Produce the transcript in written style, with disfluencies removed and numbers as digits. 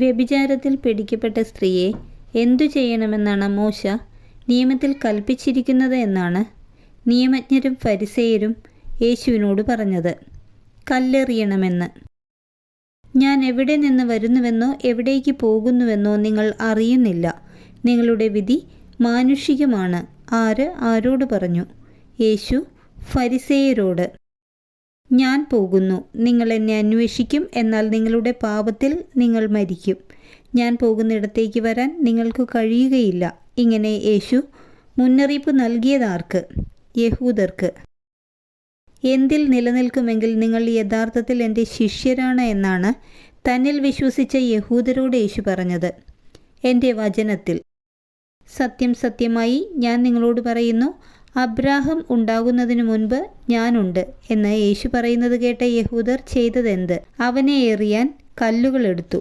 വ്യഭിചാരത്തിൽ പിടിക്കപ്പെട്ട സ്ത്രീയെ എന്തു ചെയ്യണമെന്നാണ് മോശ നിയമത്തിൽ കൽപ്പിച്ചിരിക്കുന്നത് എന്നാണ് നിയമജ്ഞരും ഫരിസേയരും യേശുവിനോട് പറഞ്ഞത്. കല്ലെറിയണമെന്ന്. ഞാൻ എവിടെ നിന്ന് വരുന്നുവെന്നോ എവിടേക്ക് പോകുന്നുവെന്നോ നിങ്ങൾ അറിയുന്നില്ല. നിങ്ങളുടെ വിധി മാനുഷികമാണ്. ആര് ആരോട് പറഞ്ഞു? യേശു ഫരിസേയരോട്. ഞാൻ പോകുന്നു, നിങ്ങൾ എന്നെ അന്വേഷിക്കും, എന്നാൽ നിങ്ങളുടെ പാപത്തിൽ നിങ്ങൾ മരിക്കും. ഞാൻ പോകുന്നിടത്തേക്ക് വരാൻ നിങ്ങൾക്ക് കഴിയുകയില്ല. ഇങ്ങനെ യേശു മുന്നറിയിപ്പ് നൽകിയതാർക്ക്? യഹൂദർക്ക്. എന്തിൽ നിലനിൽക്കുമെങ്കിൽ നിങ്ങൾ യഥാർത്ഥത്തിൽ എൻ്റെ ശിഷ്യരാണ് എന്നാണ് തന്നിൽ വിശ്വസിച്ച യഹൂദരോട് യേശു പറഞ്ഞത്. എൻ്റെ വചനത്തിൽ. സത്യം സത്യമായി ഞാൻ നിങ്ങളോട് പറയുന്നു, അബ്രാഹം ഉണ്ടാകുന്നതിനു മുൻപ് ഞാനുണ്ട് എന്ന് യേശു പറയുന്നത് കേട്ട യഹൂദർ ചെയ്തതെന്ത്? അവനെ എറിയാൻ കല്ലുകൾ എടുത്തു.